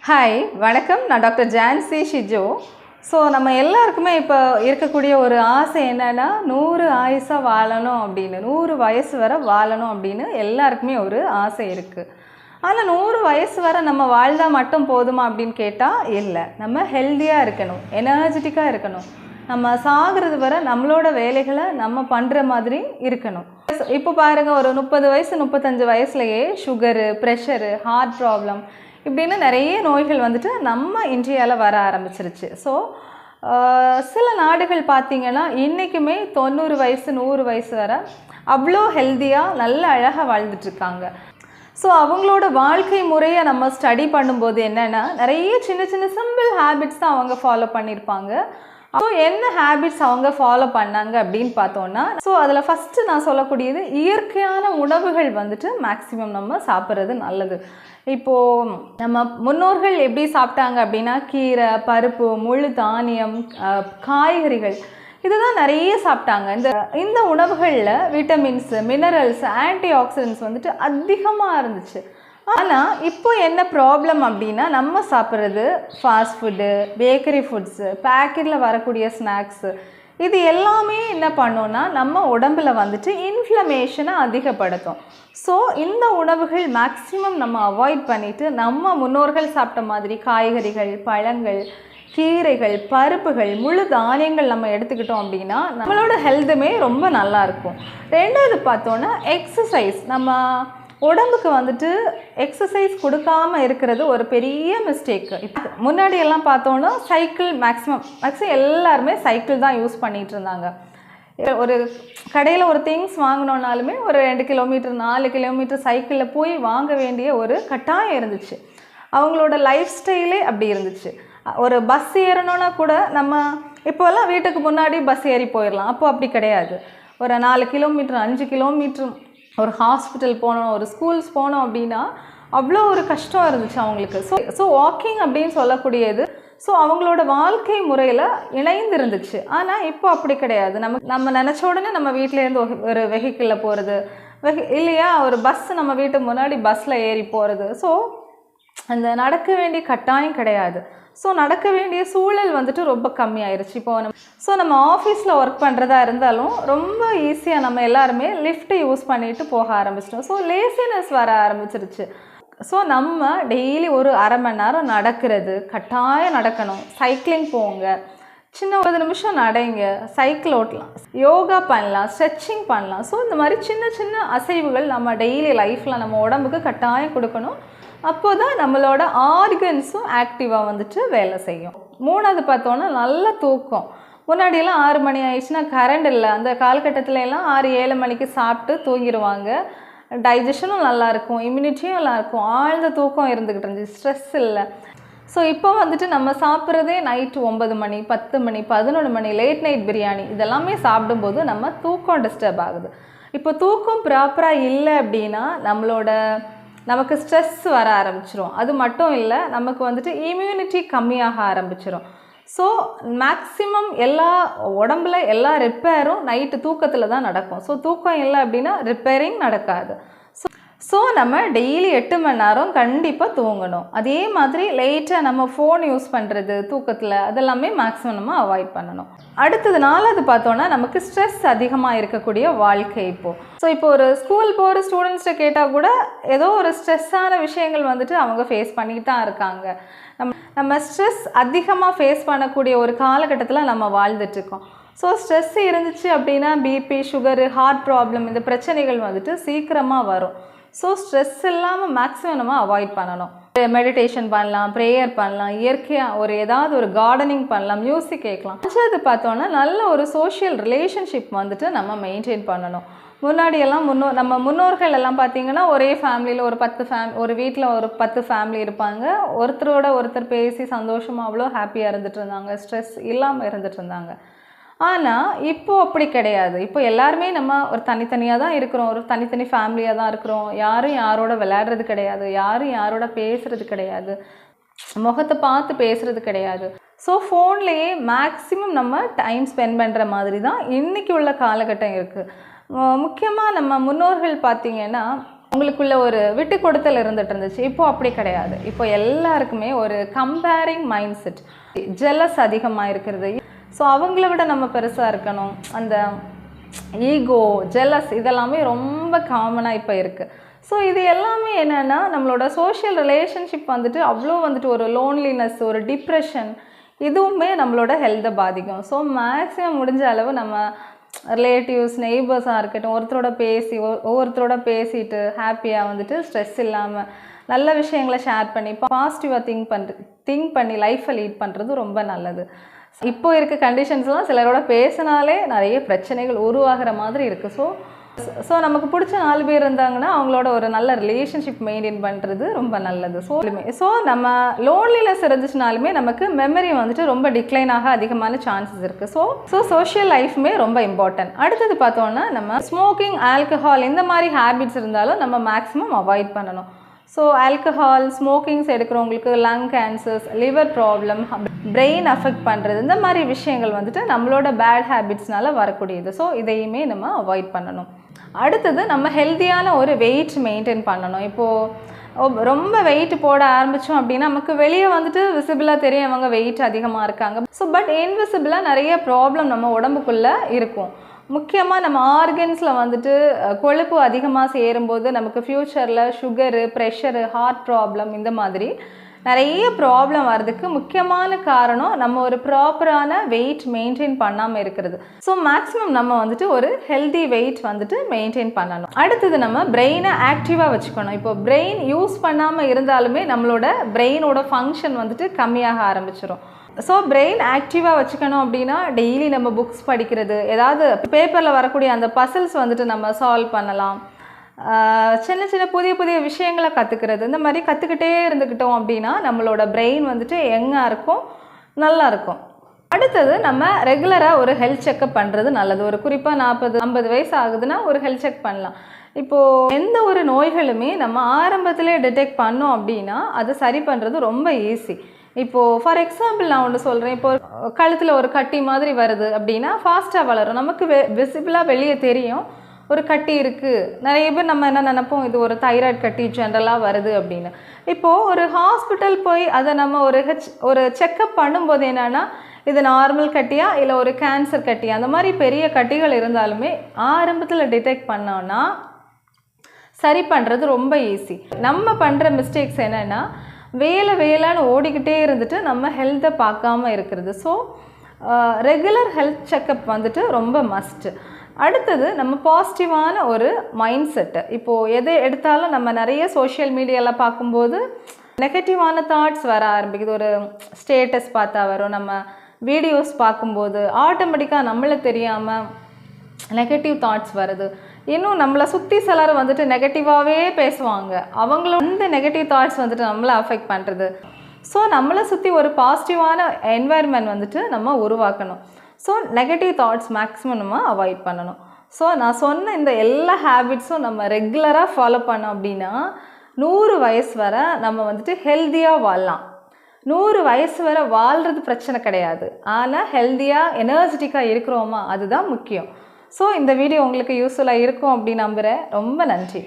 Hi வணக்கம். நான் doctor Jhansi Shijo. So நம்ம எல்லாருக்குமே இப்போ இருக்கக்கூடிய ஒரு ஆசை என்னென்னா 100 ஆயுசாக வாழணும் அப்படின்னு, 100 வயசு வரை வாழணும் அப்படின்னு எல்லாருக்குமே ஒரு ஆசை இருக்குது. ஆனால் 100 வயசு வரை நம்ம வாழ்ந்தால் மட்டும் போதுமா அப்படின்னு கேட்டால் இல்லை. நம்ம ஹெல்த்தியாக இருக்கணும், எனர்ஜெட்டிக்காக இருக்கணும். நம்ம சாகிறது வரை நம்மளோட வேலைகளை நம்ம பண்ணுற மாதிரி இருக்கணும். இப்போ பாருங்கள், ஒரு 30 வயசு 35 வயசுலையே சுகரு, ப்ரெஷரு, ஹார்ட் ப்ராப்ளம் இப்படின்னு நிறைய நோய்கள் வந்துட்டு நம்ம இந்தியாவில் வர ஆரம்பிச்சிருச்சு. ஸோ சில நாடுகள் பார்த்திங்கன்னா இன்றைக்குமே 90 வயசு 100 வயசு வரை அவ்வளோ ஹெல்த்தியாக நல்ல அழகாக வாழ்ந்துட்டுருக்காங்க. ஸோ அவங்களோட வாழ்க்கை முறையை நம்ம ஸ்டடி பண்ணும்போது என்னென்னா நிறைய சின்ன சின்ன சிம்பிள் ஹேபிட்ஸ் தான் அவங்க ஃபாலோ பண்ணியிருப்பாங்க. ஸோ என்ன ஹேபிட்ஸ் அவங்க ஃபாலோ பண்ணாங்க அப்படின்னு பார்த்தோன்னா, ஸோ அதில் ஃபஸ்ட்டு நான் சொல்லக்கூடியது இயற்கையான உணவுகள் வந்துட்டு மேக்ஸிமம் நம்ம சாப்பிட்றது நல்லது. இப்போது நம்ம முன்னோர்கள் எப்படி சாப்பிட்டாங்க அப்படின்னா கீரை, பருப்பு, முழு தானியம், காய்கறிகள் இதுதான் நிறைய சாப்பிட்டாங்க. இந்த உணவுகளில் விட்டமின்ஸ், மினரல்ஸ், ஆன்டி ஆக்சிடென்ட்ஸ் வந்துட்டு அதிகமாக இருந்துச்சு. ஆனால் இப்போ என்ன ப்ராப்ளம் அப்படின்னா நம்ம சாப்பிட்றது ஃபாஸ்ட் ஃபுட்டு, பேக்கரி ஃபுட்ஸு, பேக்கெட்டில் வரக்கூடிய ஸ்நாக்ஸு இது எல்லாமே என்ன பண்ணோன்னா நம்ம உடம்பில் வந்துட்டு இன்ஃப்ளமேஷனை அதிகப்படுத்தும். ஸோ இந்த உணவுகள் மேக்ஸிமம் நம்ம அவாய்ட் பண்ணிவிட்டு நம்ம முன்னோர்கள் சாப்பிட்ட மாதிரி காய்கறிகள், பழங்கள், கீரைகள், பருப்புகள், முழு தானியங்கள் நம்ம எடுத்துக்கிட்டோம் அப்படின்னா நம்மளோட ஹெல்த்துமே ரொம்ப நல்லாயிருக்கும். ரெண்டாவது பார்த்தோன்னா எக்ஸசைஸ். நம்ம உடம்புக்கு வந்துட்டு எக்ஸசைஸ் கொடுக்காமல் இருக்கிறது ஒரு பெரிய மிஸ்டேக்கு. இப்போ முன்னாடியெல்லாம் பார்த்தோன்னா சைக்கிள் மேக்ஸிமம் எல்லாருமே சைக்கிள் தான் யூஸ் பண்ணிகிட்டு இருந்தாங்க. ஒரு கடையில் ஒரு திங்ஸ் வாங்கினோன்னாலுமே ஒரு 2 கிலோமீட்டர் 4 கிலோமீட்டர் சைக்கிளில் போய் வாங்க வேண்டிய ஒரு கட்டாயம் இருந்துச்சு. அவங்களோட லைஃப் ஸ்டைலே அப்படி இருந்துச்சு. ஒரு பஸ் ஏறணுன்னா கூட நம்ம இப்போல்லாம் வீட்டுக்கு முன்னாடி பஸ் ஏறி போயிடலாம். அப்போ அப்படி கிடையாது. ஒரு 4 கிலோமீட்டர் 5 கிலோமீட்டர் ஒரு ஹாஸ்பிட்டல் போனோம், ஒரு ஸ்கூல்ஸ் போனோம் அப்படின்னா அவ்வளோ ஒரு கஷ்டம் இருந்துச்சு அவங்களுக்கு. ஸோ வாக்கிங் அப்படின்னு சொல்லக்கூடியது ஸோ அவங்களோட வாழ்க்கை முறையில் இணைந்து இருந்துச்சு. ஆனால் இப்போ அப்படி கிடையாது. நம்ம நினச்ச உடனே நம்ம வீட்டிலேருந்து ஒரு வெஹிக்கிளில் போகிறது, இல்லையா ஒரு பஸ் நம்ம வீட்டுக்கு முன்னாடி பஸ்ஸில் ஏறி போகிறது. ஸோ அந்த நடக்க வேண்டிய கட்டாயம் கிடையாது. ஸோ நடக்க வேண்டிய சூழல் வந்துட்டு ரொம்ப கம்மியாயிருச்சு. இப்போ நம்ம ஆஃபீஸில் ஒர்க் பண்ணுறதா இருந்தாலும் ரொம்ப ஈஸியாக நம்ம எல்லாருமே லிஃப்ட்டை யூஸ் பண்ணிட்டு போக ஆரம்பிச்சிட்டோம். ஸோ லேசினஸ் வர ஆரம்பிச்சிருச்சு. ஸோ நம்ம டெய்லி ஒரு அரை மணி நேரம் நடக்கிறது, கட்டாயம் நடக்கணும். சைக்கிளிங் போங்க, சின்ன 30 நிமிஷம் நடைங்க, சைக்கிள் ஓட்டலாம், யோகா பண்ணலாம், ஸ்ட்ரெச்சிங் பண்ணலாம். ஸோ இந்த மாதிரி சின்ன சின்ன அசைவுகள் நம்ம டெய்லி லைஃப்பில் நம்ம உடம்புக்கு கட்டாயம் கொடுக்கணும். அப்போ தான் நம்மளோட ஆர்கன்ஸும் ஆக்டிவாக வந்துட்டு வேலை செய்யும். மூணாவது பார்த்தோன்னா நல்ல தூக்கம். முன்னாடியெல்லாம் 6 மணி ஆயிடுச்சுன்னா கரண்ட் இல்லை. அந்த காலகட்டத்தில் எல்லாம் 6-7 மணிக்கு சாப்பிட்டு தூங்கிடுவாங்க. டைஜஷனும் நல்லாயிருக்கும், இம்யூனிட்டியும் நல்லாயிருக்கும், ஆழ்ந்த தூக்கம் இருந்துக்கிட்டு இருந்துச்சு, ஸ்ட்ரெஸ் இல்லை. ஸோ இப்போ வந்துட்டு நம்ம சாப்பிட்றதே நைட்டு 9 மணி 10 மணி 11 மணி லேட் நைட் பிரியாணி இதெல்லாமே சாப்பிடும்போது நம்ம தூக்கம் டிஸ்டர்ப் ஆகுது. இப்போ தூக்கம் ப்ராப்பராக இல்லை அப்படின்னா நமக்கு ஸ்ட்ரெஸ் வர ஆரம்பிச்சிரும். அது மட்டும் இல்லை, நமக்கு வந்துட்டு இம்யூனிட்டி கம்மியாக ஆரம்பிச்சிடும். ஸோ மேக்ஸிமம் உடம்புல எல்லா ரிப்பேரும் நைட்டு தூக்கத்தில் தான் நடக்கும். ஸோ தூக்கம் இல்லை அப்படின்னா ரிப்பேரிங் நடக்காது. ஸோ நம்ம டெய்லி 8 மணி நேரம் கண்டிப்பாக தூங்கணும். அதே மாதிரி லேட்டாக நம்ம ஃபோன் யூஸ் பண்ணுறது தூக்கத்தில் அதெல்லாமே மேக்ஸிமம் நம்ம அவாய்ட் பண்ணணும். அடுத்தது 4வது பார்த்தோன்னா நமக்கு ஸ்ட்ரெஸ் அதிகமாக இருக்கக்கூடிய வாழ்க்கை இப்போது. ஸோ இப்போ ஒரு ஸ்கூல் போகிற ஸ்டூடெண்ட்ஸ்கிட்ட கேட்டால் கூட ஏதோ ஒரு ஸ்ட்ரெஸ்ஸான விஷயங்கள் வந்துட்டு அவங்க ஃபேஸ் பண்ணிட்டு தான் இருக்காங்க. நம்ம ஸ்ட்ரெஸ் அதிகமாக ஃபேஸ் பண்ணக்கூடிய ஒரு காலகட்டத்தில் நம்ம வாழ்ந்துட்டுருக்கோம். ஸோ ஸ்ட்ரெஸ் இருந்துச்சு அப்படின்னா பிபி, சுகரு, ஹார்ட் ப்ராப்ளம் இந்த பிரச்சனைகள் வந்துட்டு சீக்கிரமாக வரும். ஸோ ஸ்ட்ரெஸ் இல்லாமல் மேக்ஸிமம் நம்ம அவாய்ட் பண்ணணும். மெடிடேஷன் பண்ணலாம், ப்ரேயர் பண்ணலாம், இயற்கையாக ஏதாவது ஒரு கார்டனிங் பண்ணலாம், மியூசிக் கேட்கலாம். அஞ்சாவது பார்த்தோன்னா நல்ல ஒரு சோஷியல் ரிலேஷன்ஷிப் வந்துட்டு நம்ம மெயின்டைன் பண்ணணும். முன்னாடியெல்லாம் நம்ம முன்னோர்கள் எல்லாம் பார்த்திங்கன்னா ஒரே ஃபேமிலியில் ஒரு வீட்டில் ஒரு 10 ஃபேமிலி இருப்பாங்க. ஒருத்தரோட ஒருத்தர் பேசி சந்தோஷமாக அவ்வளோ ஹாப்பியாக இருந்துகிட்டு இருந்தாங்க, ஸ்ட்ரெஸ் இல்லாமல் இருந்துகிட்டு இருந்தாங்க. ஆனால் இப்போது அப்படி கிடையாது. இப்போ எல்லாருமே நம்ம ஒரு தனித்தனியாக தான் இருக்கிறோம், ஒரு தனித்தனி ஃபேமிலியாக தான் இருக்கிறோம். யாரும் யாரோட விளையாடுறது கிடையாது, யாரும் யாரோட பேசுகிறது கிடையாது, முகத்தை பார்த்து பேசுகிறது கிடையாது. ஸோ ஃபோன்லேயே மேக்ஸிமம் நம்ம டைம் ஸ்பெண்ட் பண்ணுற மாதிரி தான் இன்றைக்கி உள்ள காலகட்டம் இருக்குது. முக்கியமாக நம்ம முன்னோர்கள் பார்த்திங்கன்னா உங்களுக்குள்ள ஒரு விட்டு கொடுத்தல் இருந்துட்டு இருந்துச்சு. இப்போ அப்படி கிடையாது. இப்போ எல்லாருக்குமே ஒரு கம்பேரிங் மைண்ட் செட், ஜெலஸ் அதிகமாக இருக்கிறது. ஸோ அவங்கள விட நம்ம பெருசாக இருக்கணும், அந்த ஈகோ, ஜெலஸ் இதெல்லாமே ரொம்ப காமனாக இப்போ இருக்குது. ஸோ இது எல்லாமே என்னென்னா நம்மளோட சோஷியல் ரிலேஷன்ஷிப் வந்துட்டு அவ்வளோ வந்துட்டு ஒரு லோன்லினஸ், ஒரு டிப்ரெஷன், இதுவுமே நம்மளோட ஹெல்த்தை பாதிக்கும். ஸோ மேக்ஸிமம் முடிஞ்ச அளவு நம்ம ரிலேட்டிவ்ஸ், நெய்பர்ஸாக இருக்கட்டும், ஒவ்வொருத்தரோட பேசிட்டு ஹாப்பியாக வந்துட்டு ஸ்ட்ரெஸ் இல்லாமல் நல்ல விஷயங்களை ஷேர் பண்ணி பாசிட்டிவாக திங்க் பண்ணி லைஃப்பை லீட் பண்ணுறது ரொம்ப நல்லது. இப்போ இருக்க கண்டிஷன்ஸ்லாம் சிலரோட பேசினாலே நிறைய பிரச்சனைகள் உருவாகிற மாதிரி இருக்குது. ஸோ நமக்கு பிடிச்ச 4 பேர் இருந்தாங்கன்னா அவங்களோட ஒரு நல்ல ரிலேஷன்ஷிப் மெயின்டைன் பண்ணுறது ரொம்ப நல்லது. ஸோ நம்ம லோன்லினஸ் இருந்துச்சுனாலுமே நமக்கு மெமரி வந்துட்டு ரொம்ப டிக்ளைன் ஆக அதிகமான சான்சஸ் இருக்குது. ஸோ சோஷியல் லைஃப்மே ரொம்ப இம்பார்ட்டன்ட். அடுத்தது பார்த்தோன்னா நம்ம ஸ்மோக்கிங், ஆல்கஹால் இந்த மாதிரி ஹேபிட்ஸ் இருந்தாலும் நம்ம மேக்ஸிமம் அவாய்ட் பண்ணணும். ஸோ ஆல்கஹால், ஸ்மோக்கிங்ஸ் எடுக்கிறவங்களுக்கு lung cancers, liver problem, brain affect பண்ணுறது, இந்த மாதிரி விஷயங்கள் வந்துட்டு நம்மளோட பேட் ஹேபிட்ஸ்னால வரக்கூடியது. ஸோ இதையுமே நம்ம அவாய்ட் பண்ணணும். அடுத்தது நம்ம ஹெல்த்தியான ஒரு வெயிட் மெயின்டைன் பண்ணணும். இப்போது ரொம்ப வெயிட் போட ஆரம்பித்தோம் அப்படின்னா நமக்கு வெளியே வந்துட்டு விசிபிளாக தெரியும் அவங்க வெயிட் அதிகமாக இருக்காங்க. ஸோ பட் இன்விசிபிளாக நிறைய ப்ராப்ளம் நம்ம உடம்புக்குள்ளே இருக்கும். முக்கியமாக நம்ம ஆர்கன்ஸில் வந்துட்டு கொழுப்பு அதிகமாக சேரும்போது நமக்கு ஃப்யூச்சரில் சுகரு, ப்ரெஷரு, ஹார்ட் ப்ராப்ளம் இந்த மாதிரி நிறைய ப்ராப்ளம் வர்றதுக்கு முக்கியமான காரணம் நம்ம ஒரு ப்ராப்பரான வெயிட் மெயின்டைன் பண்ணாமல் இருக்கிறது. ஸோ மேக்ஸிமம் நம்ம வந்துட்டு ஒரு ஹெல்தி வெயிட் வந்துட்டு மெயின்டைன் பண்ணணும். அடுத்தது நம்ம பிரெயினை ஆக்டிவாக வச்சுக்கணும். இப்போ பிரெயின் யூஸ் பண்ணாமல் இருந்தாலுமே நம்மளோட பிரெயினோட ஃபங்க்ஷன் வந்துட்டு கம்மியாக ஆரம்பிச்சிடும். ஸோ பிரெயின் ஆக்டிவாக வச்சுக்கணும் அப்படின்னா டெய்லி நம்ம புக்ஸ் படிக்கிறது, ஏதாவது பேப்பரில் வரக்கூடிய அந்த பசில்ஸ் வந்துட்டு நம்ம சால்வ் பண்ணலாம். சின்ன சின்ன புதிய விஷயங்களை கற்றுக்கிறது, இந்த மாதிரி கற்றுக்கிட்டே இருந்துக்கிட்டோம் அப்படின்னா நம்மளோட பிரெயின் வந்துட்டு யங்காக இருக்கும், நல்லா இருக்கும். அடுத்தது நம்ம ரெகுலராக ஒரு ஹெல்த் செக்கப் பண்ணுறது நல்லது. ஒரு குறிப்பாக 40-50 வயசு ஆகுதுன்னா ஒரு ஹெல்த் செக் பண்ணலாம். இப்போது எந்த ஒரு நோய்களுமே நம்ம ஆரம்பத்திலே டிடெக்ட் பண்ணோம் அப்படின்னா அது சரி பண்ணுறது ரொம்ப ஈஸி. இப்போது ஃபார் எக்ஸாம்பிள் நான் ஒன்று சொல்கிறேன். இப்போது கழுத்தில் ஒரு கட்டி மாதிரி வருது அப்படின்னா ஃபாஸ்ட்டாக வளரும், நமக்கு விசிபிளாக வெளியே தெரியும் ஒரு கட்டி இருக்குது. நிறைய பேர் நம்ம என்ன நினைப்போம், இது ஒரு தைராய்டு கட்டி ஜென்ரலாக வருது அப்படின்னு. இப்போது ஒரு ஹாஸ்பிட்டல் போய் அதை நம்ம ஒரு செக்கப் பண்ணும்போது என்னென்னா இது நார்மல் கட்டியா இல்லை ஒரு கேன்சர் கட்டியா, அந்த மாதிரி பெரிய கட்டிகள் இருந்தாலுமே ஆரம்பத்தில் டிடெக்ட் பண்ணோன்னா சரி பண்ணுறது ரொம்ப ஈஸி. நம்ம பண்ணுற மிஸ்டேக்ஸ் என்னென்னா வேலைன்னு ஓடிக்கிட்டே இருந்துட்டு நம்ம ஹெல்த்தை பார்க்காம இருக்கிறது. ஸோ ரெகுலர் ஹெல்த் செக்கப் வந்துட்டு ரொம்ப மஸ்ட்டு. அடுத்தது நம்ம பாசிட்டிவான ஒரு மைண்ட் செட்டு. இப்போது எது எடுத்தாலும் நம்ம நிறைய சோஷியல் மீடியாவில் பார்க்கும்போது நெகட்டிவான தாட்ஸ் வர ஆரம்பிக்குது. ஒரு ஸ்டேட்டஸ் பார்த்தா வரும், நம்ம வீடியோஸ் பார்க்கும்போது ஆட்டோமேட்டிக்காக நம்மளை தெரியாமல் நெகட்டிவ் தாட்ஸ் வருது. இன்னும் நம்மளை சுற்றி சிலர் வந்துட்டு நெகட்டிவாகவே பேசுவாங்க, அவங்களோட இந்த நெகட்டிவ் தாட்ஸ் வந்துட்டு நம்மளை அஃபெக்ட் பண்ணுறது. ஸோ நம்மளை சுற்றி ஒரு பாசிட்டிவான என்வாயர்மெண்ட் வந்துட்டு நம்ம உருவாக்கணும். ஸோ நெகட்டிவ் தாட்ஸ் மேக்ஸிமம் நம்ம அவாய்ட் பண்ணணும். ஸோ நான் சொன்ன இந்த எல்லா ஹேபிட்ஸும் நம்ம ரெகுலராக ஃபாலோ பண்ணோம் அப்படின்னா 100 வயசு வரை நம்ம வந்துட்டு ஹெல்த்தியாக வாழலாம். 100 வயசு வரை வாழ்கிறது பிரச்சனை கிடையாது, ஆனால் ஹெல்த்தியாக எனர்ஜெட்டிக்காக இருக்கிறோமா அதுதான் முக்கியம். ஸோ இந்த வீடியோ உங்களுக்கு யூஸ்ஃபுல்லாக இருக்கும் அப்படின்னு நம்புகிறேன். ரொம்ப நன்றி.